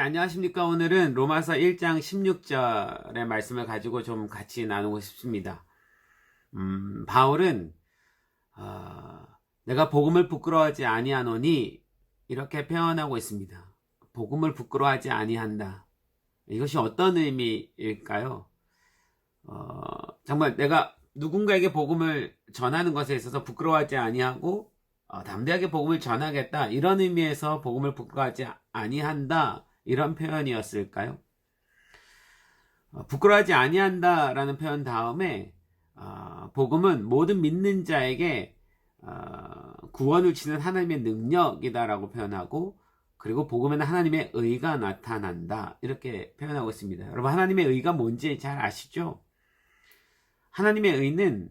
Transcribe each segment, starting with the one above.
안녕하십니까. 오늘은 로마서 1장 16절의 말씀을 가지고 좀 같이 나누고 싶습니다. 바울은 내가 복음을 부끄러워하지 아니하노니 이렇게 표현하고 있습니다. 복음을 부끄러워하지 아니한다. 이것이 어떤 의미일까요? 정말 내가 누군가에게 복음을 전하는 것에 있어서 부끄러워하지 아니하고 담대하게 복음을 전하겠다, 이런 의미에서 복음을 부끄러워하지 아니한다, 이런 표현이었을까요? 부끄러워하지 아니한다 라는 표현 다음에 복음은 모든 믿는 자에게 구원을 주는 하나님의 능력이다 라고 표현하고, 그리고 복음에는 하나님의 의가 나타난다, 이렇게 표현하고 있습니다. 여러분, 하나님의 의가 뭔지 잘 아시죠? 하나님의 의는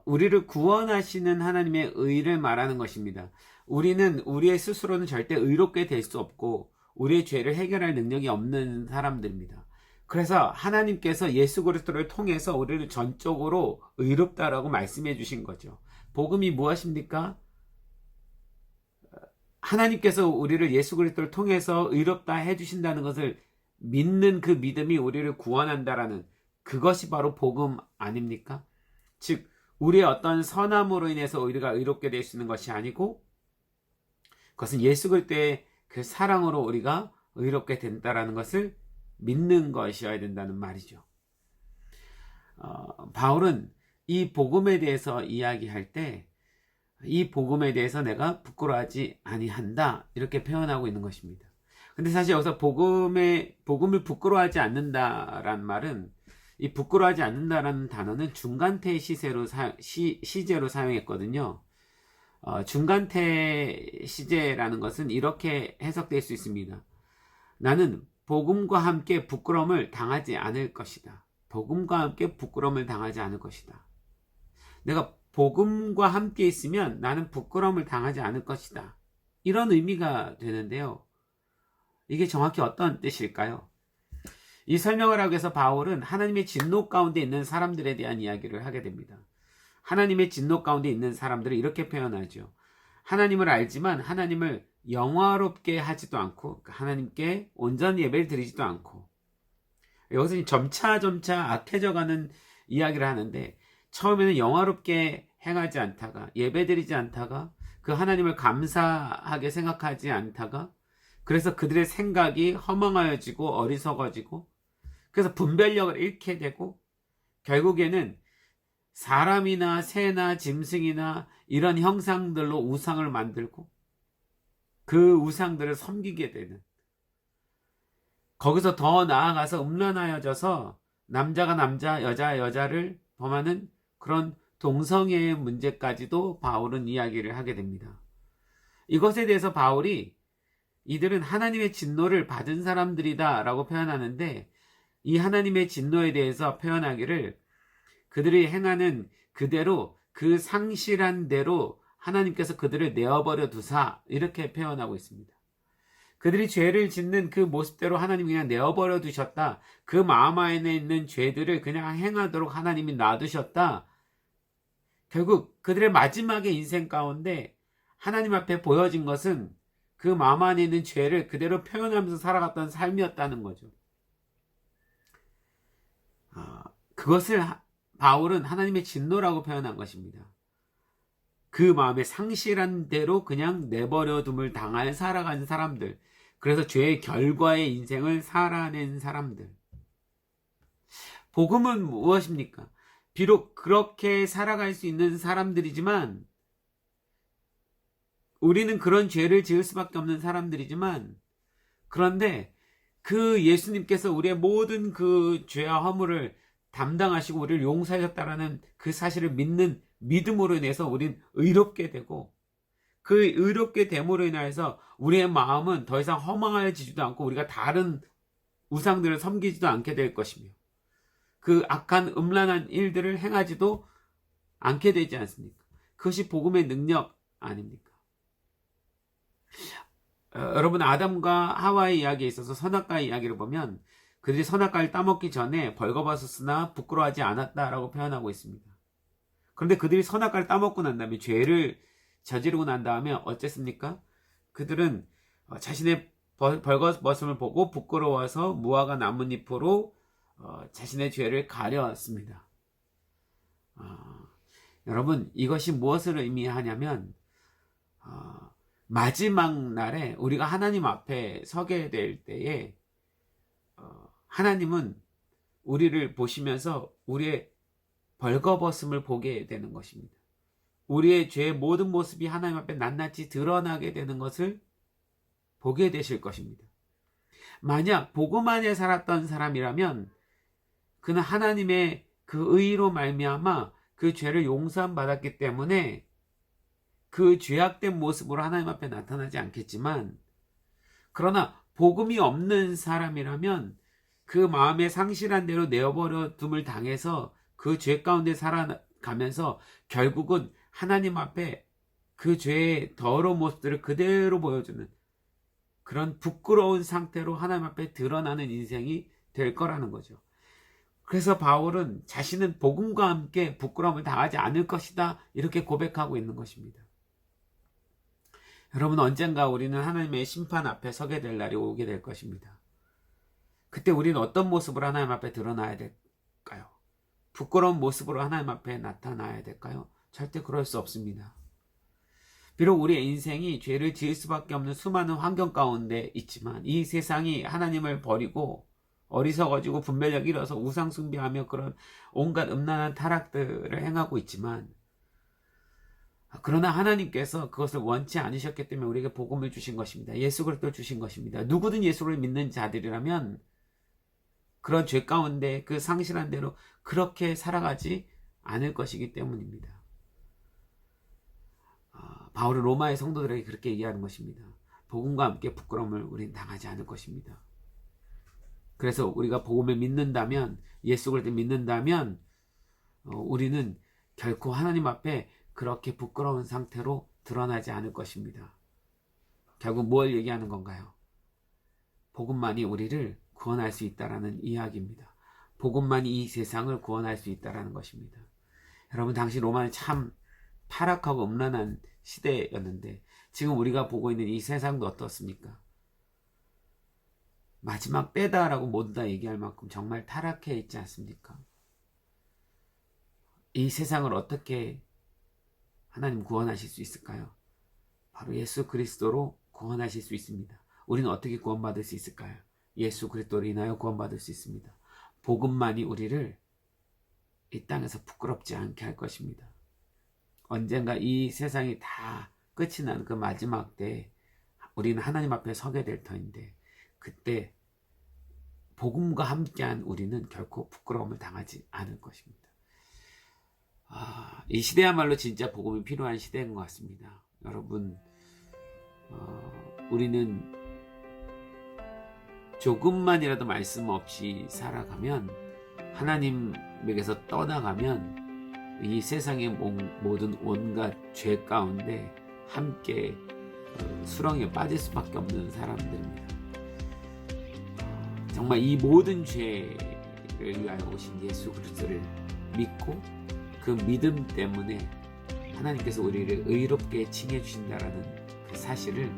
우리를 구원하시는 하나님의 의를 말하는 것입니다. 우리는 우리의 스스로는 절대 의롭게 될 수 없고 우리의 죄를 해결할 능력이 없는 사람들입니다. 그래서 하나님께서 예수 그리스도를 통해서 우리를 전적으로 의롭다라고 말씀해 주신 거죠. 복음이 무엇입니까? 하나님께서 우리를 예수 그리스도를 통해서 의롭다 해주신다는 것을 믿는 그 믿음이 우리를 구원한다라는, 그것이 바로 복음 아닙니까? 즉, 우리의 어떤 선함으로 인해서 우리가 의롭게 될 수 있는 것이 아니고, 그것은 예수 그리스도의 그 사랑으로 우리가 의롭게 된다라는 것을 믿는 것이어야 된다는 말이죠. 바울은 이 복음에 대해서 이야기할 때 이 복음에 대해서 내가 부끄러워하지 아니한다, 이렇게 표현하고 있는 것입니다. 근데 사실 여기서 복음을 부끄러워하지 않는다라는 말은, 이 부끄러워하지 않는다라는 단어는 중간태 시제로 사용했거든요. 중간태 시제라는 것은 이렇게 해석될 수 있습니다. 나는 복음과 함께 부끄러움을 당하지 않을 것이다. 복음과 함께 부끄러움을 당하지 않을 것이다. 내가 복음과 함께 있으면 나는 부끄러움을 당하지 않을 것이다, 이런 의미가 되는데요. 이게 정확히 어떤 뜻일까요? 이 설명을 하기 위해서 바울은 하나님의 진노 가운데 있는 사람들에 대한 이야기를 하게 됩니다. 하나님의 진노 가운데 있는 사람들을 이렇게 표현하죠. 하나님을 알지만 하나님을 영화롭게 하지도 않고 하나님께 온전히 예배를 드리지도 않고, 여기서 점차 악해져가는 이야기를 하는데, 처음에는 영화롭게 행하지 않다가, 예배드리지 않다가, 그 하나님을 감사하게 생각하지 않다가, 그래서 그들의 생각이 허망하여지고 어리석어지고, 그래서 분별력을 잃게 되고, 결국에는 사람이나 새나 짐승이나 이런 형상들로 우상을 만들고 그 우상들을 섬기게 되는, 거기서 더 나아가서 음란하여져서 남자가 남자, 여자가 여자를 범하는 그런 동성애의 문제까지도 바울은 이야기를 하게 됩니다. 이것에 대해서 바울이 이들은 하나님의 진노를 받은 사람들이다 라고 표현하는데, 이 하나님의 진노에 대해서 표현하기를 그들이 행하는 그대로, 그 상실한 대로 하나님께서 그들을 내어버려 두사, 이렇게 표현하고 있습니다. 그들이 죄를 짓는 그 모습대로 하나님이 그냥 내어버려 두셨다, 그 마음 안에 있는 죄들을 그냥 행하도록 하나님이 놔두셨다. 결국 그들의 마지막의 인생 가운데 하나님 앞에 보여진 것은 그 마음 안에 있는 죄를 그대로 표현하면서 살아갔던 삶이었다는 거죠. 그것을 바울은 하나님의 진노라고 표현한 것입니다. 그 마음에 상실한 대로 그냥 내버려둠을 당할 살아간 사람들, 그래서 죄의 결과의 인생을 살아낸 사람들. 복음은 무엇입니까? 비록 그렇게 살아갈 수 있는 사람들이지만, 우리는 그런 죄를 지을 수밖에 없는 사람들이지만, 그런데 그 예수님께서 우리의 모든 그 죄와 허물을 담당하시고 우리를 용서하셨다라는 그 사실을 믿는 믿음으로 인해서 우린 의롭게 되고, 그 의롭게 됨으로 인해서 우리의 마음은 더 이상 허망해지지도 않고 우리가 다른 우상들을 섬기지도 않게 될 것이며, 그 악한 음란한 일들을 행하지도 않게 되지 않습니까? 그것이 복음의 능력 아닙니까? 여러분, 아담과 하와의 이야기에 있어서 선악과의 이야기를 보면 그들이 선악과를 따먹기 전에 벌거벗었으나 부끄러워하지 않았다라고 표현하고 있습니다. 그런데 그들이 선악과를 따먹고 난 다음에, 죄를 저지르고 난 다음에 어쨌습니까? 그들은 자신의 벌거벗음을 보고 부끄러워서 무화과 나뭇잎으로 자신의 죄를 가려왔습니다. 여러분, 이것이 무엇을 의미하냐면 마지막 날에 우리가 하나님 앞에 서게 될 때에 하나님은 우리를 보시면서 우리의 벌거벗음을 보게 되는 것입니다. 우리의 죄의 모든 모습이 하나님 앞에 낱낱이 드러나게 되는 것을 보게 되실 것입니다. 만약 복음 안에 살았던 사람이라면 그는 하나님의 그 의로 말미암아 그 죄를 용서받았기 때문에 그 죄악된 모습으로 하나님 앞에 나타나지 않겠지만, 그러나 복음이 없는 사람이라면 그 마음에 상실한 대로 내어버려 둠을 당해서 그 죄 가운데 살아가면서 결국은 하나님 앞에 그 죄의 더러운 모습들을 그대로 보여주는 그런 부끄러운 상태로 하나님 앞에 드러나는 인생이 될 거라는 거죠. 그래서 바울은 자신은 복음과 함께 부끄러움을 당하지 않을 것이다, 이렇게 고백하고 있는 것입니다. 여러분, 언젠가 우리는 하나님의 심판 앞에 서게 될 날이 오게 될 것입니다. 그때 우리는 어떤 모습으로 하나님 앞에 드러나야 될까요? 부끄러운 모습으로 하나님 앞에 나타나야 될까요? 절대 그럴 수 없습니다. 비록 우리의 인생이 죄를 지을 수밖에 없는 수많은 환경 가운데 있지만, 이 세상이 하나님을 버리고 어리석어지고 분별력 잃어서 우상 숭배하며 그런 온갖 음란한 타락들을 행하고 있지만, 그러나 하나님께서 그것을 원치 않으셨기 때문에 우리에게 복음을 주신 것입니다. 예수 그리스도를 주신 것입니다. 누구든 예수를 믿는 자들이라면 그런 죄 가운데 그 상실한 대로 그렇게 살아가지 않을 것이기 때문입니다. 바울은 로마의 성도들에게 그렇게 얘기하는 것입니다. 복음과 함께 부끄러움을 우리는 당하지 않을 것입니다. 그래서 우리가 복음을 믿는다면, 예수 그리스도를 믿는다면 우리는 결코 하나님 앞에 그렇게 부끄러운 상태로 드러나지 않을 것입니다. 결국 뭘 얘기하는 건가요? 복음만이 우리를 구원할 수 있다라는 이야기입니다. 복음만이 이 세상을 구원할 수 있다라는 것입니다. 여러분, 당시 로마는 참 타락하고 음란한 시대였는데 지금 우리가 보고 있는 이 세상도 어떻습니까? 마지막 때다라고 모두 다 얘기할 만큼 정말 타락해 있지 않습니까? 이 세상을 어떻게 하나님 구원하실 수 있을까요? 바로 예수 그리스도로 구원하실 수 있습니다. 우리는 어떻게 구원받을 수 있을까요? 예수 그리스도로 인하여 구원받을 수 있습니다. 복음만이 우리를 이 땅에서 부끄럽지 않게 할 것입니다. 언젠가 이 세상이 다 끝이 나는 그 마지막 때 우리는 하나님 앞에 서게 될 터인데, 그때 복음과 함께한 우리는 결코 부끄러움을 당하지 않을 것입니다. 이 시대야말로 진짜 복음이 필요한 시대인 것 같습니다. 여러분, 우리는 조금만이라도 말씀 없이 살아가면, 하나님에게서 떠나가면 이 세상의 모든 온갖 죄 가운데 함께 수렁에 빠질 수밖에 없는 사람들입니다. 정말 이 모든 죄를 위하여 오신 예수 그리스도를 믿고 그 믿음 때문에 하나님께서 우리를 의롭게 칭해 주신다라는 그 사실을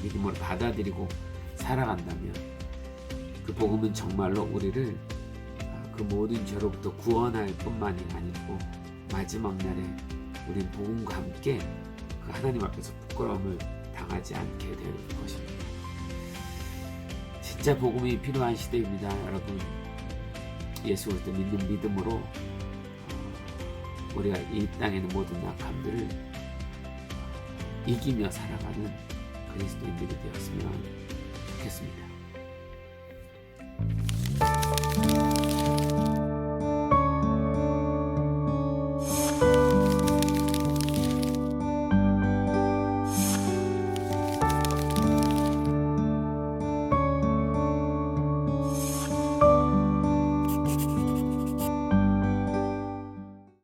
믿음으로 받아들이고 살아간다면, 그 복음은 정말로 우리를 그 모든 죄로부터 구원할 뿐만이 아니고 마지막 날에 우린 복음과 함께 그 하나님 앞에서 부끄러움을 당하지 않게 될 것입니다. 진짜 복음이 필요한 시대입니다. 여러분, 예수 그리스도 믿는 믿음으로 우리가 이 땅에 있는 모든 악함들을 이기며 살아가는 그리스도인들이 되었으면 좋겠습니다.